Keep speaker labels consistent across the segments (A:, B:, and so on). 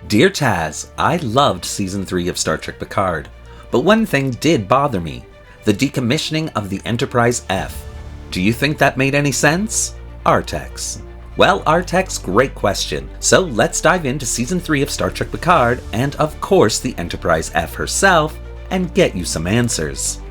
A: Dear Taz, I loved Season 3 of Star Trek Picard, but one thing did bother me, the decommissioning of the Enterprise F. Do you think that made any sense? Artex. Well, Artex, great question. So let's dive into Season 3 of Star Trek Picard, and of course the Enterprise F herself, and get you some answers.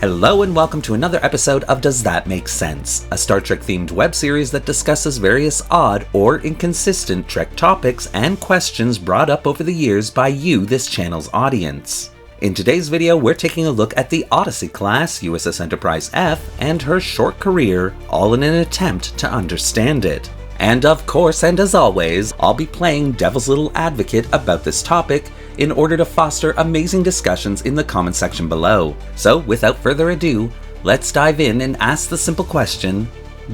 A: Hello and welcome to another episode of Does That Make Sense? A Star Trek themed web series that discusses various odd or inconsistent Trek topics and questions brought up over the years by you, this channel's audience. In today's video, we're taking a look at the Odyssey class USS Enterprise F and her short career, all in an attempt to understand it. And of course, and as always, I'll be playing devil's little advocate about this topic in order to foster amazing discussions in the comment section below. So without further ado, let's dive in and ask the simple question,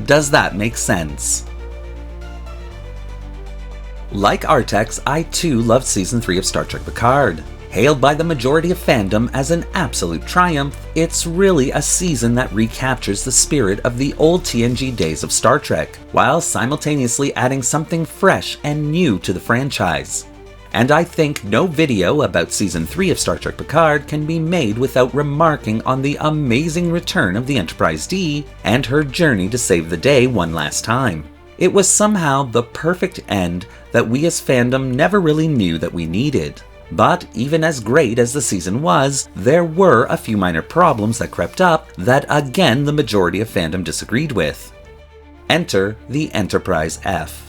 A: does that make sense? Like Artex, I too loved Season 3 of Star Trek Picard. Hailed by the majority of fandom as an absolute triumph, it's really a season that recaptures the spirit of the old TNG days of Star Trek, while simultaneously adding something fresh and new to the franchise. And I think no video about Season 3 of Star Trek Picard can be made without remarking on the amazing return of the Enterprise D and her journey to save the day one last time. It was somehow the perfect end that we as fandom never really knew that we needed. But even as great as the season was, there were a few minor problems that crept up that again the majority of fandom disagreed with. Enter the Enterprise F.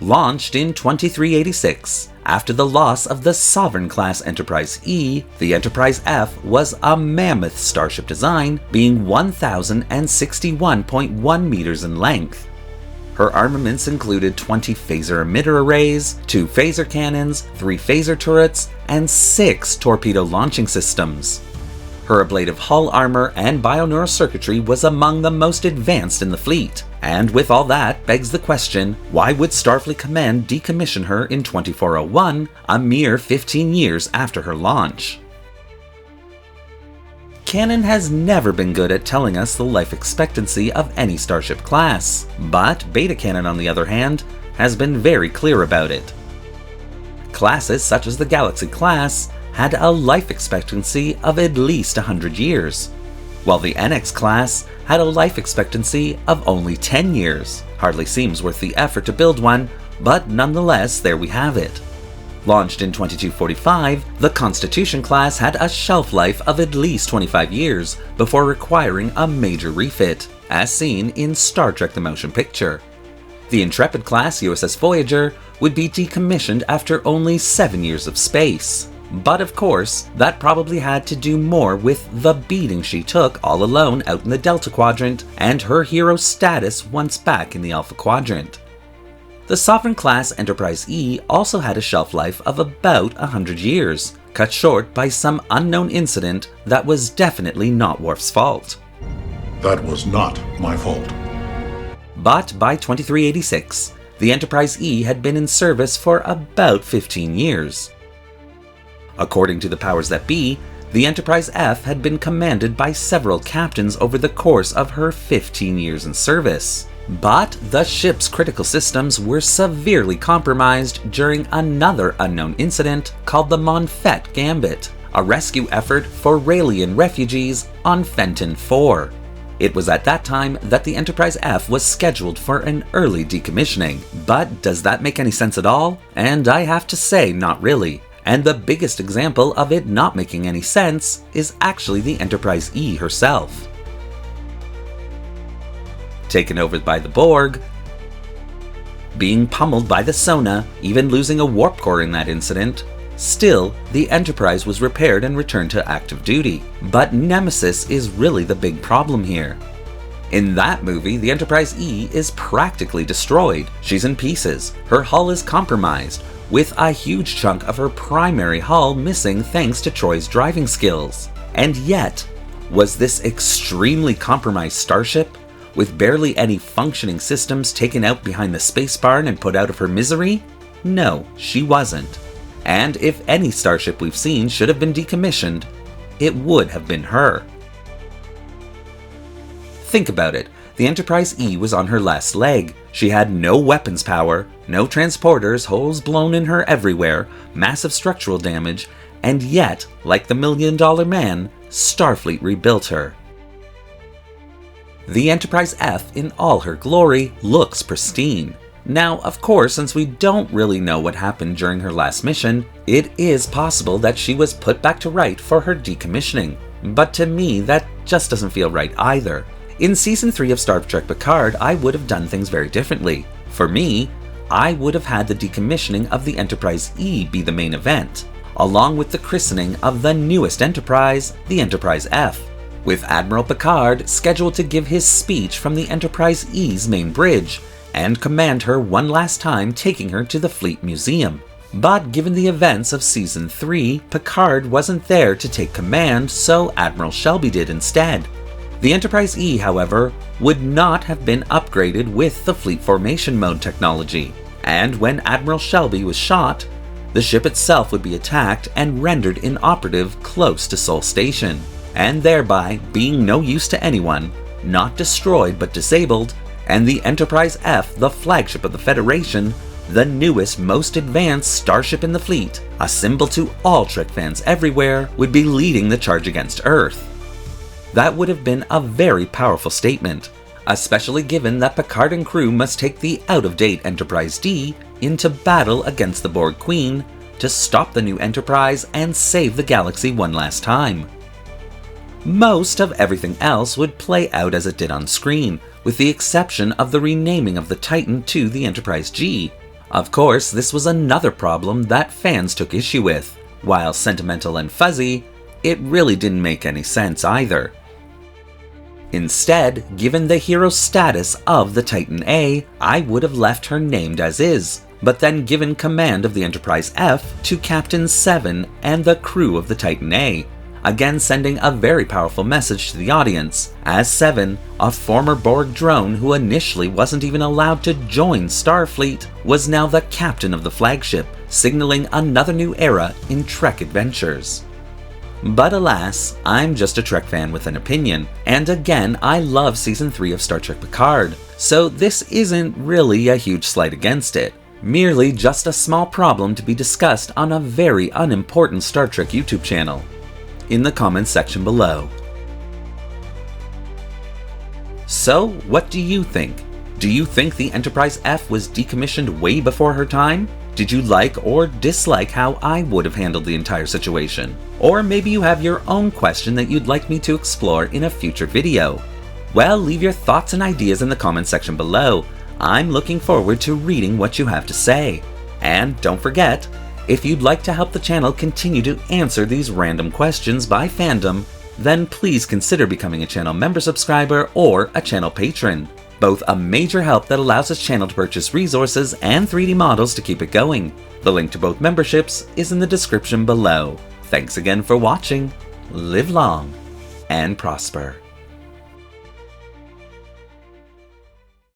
A: Launched in 2386, after the loss of the Sovereign-class Enterprise E, the Enterprise F was a mammoth starship design, being 1,061.1 meters in length. Her armaments included 20 phaser emitter arrays, 2 phaser cannons, 3 phaser turrets, and 6 torpedo launching systems. Her ablative hull armor and bioneural circuitry was among the most advanced in the fleet. And with all that begs the question, why would Starfleet Command decommission her in 2401, a mere 15 years after her launch? Canon has never been good at telling us the life expectancy of any starship class, but Beta Canon, on the other hand, has been very clear about it. Classes such as the Galaxy class had a life expectancy of at least 100 years, while the NX class had a life expectancy of only 10 years. Hardly seems worth the effort to build one, but nonetheless, there we have it. Launched in 2245, the Constitution class had a shelf life of at least 25 years before requiring a major refit, as seen in Star Trek the Motion Picture. The Intrepid class USS Voyager would be decommissioned after only 7 years of space. But of course, that probably had to do more with the beating she took all alone out in the Delta Quadrant and her hero status once back in the Alpha Quadrant. The Sovereign-class Enterprise E also had a shelf life of about 100 years, cut short by some unknown incident that was definitely not Worf's fault.
B: That was not my fault.
A: But by 2386, the Enterprise E had been in service for about 15 years. According to the powers that be, the Enterprise F had been commanded by several captains over the course of her 15 years in service. But the ship's critical systems were severely compromised during another unknown incident called the Monfette Gambit, a rescue effort for Raelian refugees on Fenton 4. It was at that time that the Enterprise F was scheduled for an early decommissioning. But does that make any sense at all? And I have to say, not really. And the biggest example of it not making any sense is actually the Enterprise E herself. Taken over by the Borg, being pummeled by the Sona, even losing a warp core in that incident, still, the Enterprise was repaired and returned to active duty. But Nemesis is really the big problem here. In that movie, the Enterprise E is practically destroyed. She's in pieces. Her hull is compromised, with a huge chunk of her primary hull missing thanks to Troy's driving skills. And yet, was this extremely compromised starship, with barely any functioning systems, taken out behind the space barn and put out of her misery? No, she wasn't. And if any starship we've seen should have been decommissioned, it would have been her. Think about it. the Enterprise E was on her last leg. She had no weapons power, no transporters, holes blown in her everywhere, massive structural damage, and yet, like the $1 Million Man, Starfleet rebuilt her. The Enterprise F, in all her glory, looks pristine. Now, of course, since we don't really know what happened during her last mission, it is possible that she was put back to right for her decommissioning. But to me, that just doesn't feel right either. In Season 3 of Star Trek Picard, I would have done things very differently. For me, I would have had the decommissioning of the Enterprise E be the main event, along with the christening of the newest Enterprise, the Enterprise F, with Admiral Picard scheduled to give his speech from the Enterprise E's main bridge, and command her one last time, taking her to the Fleet Museum. But given the events of Season 3, Picard wasn't there to take command, so Admiral Shelby did instead. The Enterprise E, however, would not have been upgraded with the Fleet Formation Mode technology, and when Admiral Shelby was shot, the ship itself would be attacked and rendered inoperative close to Sol Station, and thereby being no use to anyone, not destroyed but disabled, and the Enterprise F, the flagship of the Federation, the newest, most advanced starship in the fleet, a symbol to all Trek fans everywhere, would be leading the charge against Earth. That would have been a very powerful statement, especially given that Picard and crew must take the out-of-date Enterprise D into battle against the Borg Queen to stop the new Enterprise and save the galaxy one last time. Most of everything else would play out as it did on screen, with the exception of the renaming of the Titan to the Enterprise G. Of course, this was another problem that fans took issue with. While sentimental and fuzzy, it really didn't make any sense either. Instead, given the hero status of the Titan A, I would have left her named as is, but then given command of the Enterprise F to Captain 7 and the crew of the Titan A, again sending a very powerful message to the audience, as 7, a former Borg drone who initially wasn't even allowed to join Starfleet, was now the captain of the flagship, signaling another new era in Trek adventures. But alas, I'm just a Trek fan with an opinion, and again, I love Season 3 of Star Trek Picard, so this isn't really a huge slight against it, merely just a small problem to be discussed on a very unimportant Star Trek YouTube channel. In the comments section below. So, what do you think? Do you think the Enterprise F was decommissioned way before her time? Did you like or dislike how I would have handled the entire situation? Or maybe you have your own question that you'd like me to explore in a future video? Well, leave your thoughts and ideas in the comments section below. I'm looking forward to reading what you have to say. And don't forget, if you'd like to help the channel continue to answer these random questions by fandom, then please consider becoming a channel member subscriber or a channel patron. Both a major help that allows this channel to purchase resources and 3D models to keep it going. The link to both memberships is in the description below. Thanks again for watching, live long, and prosper.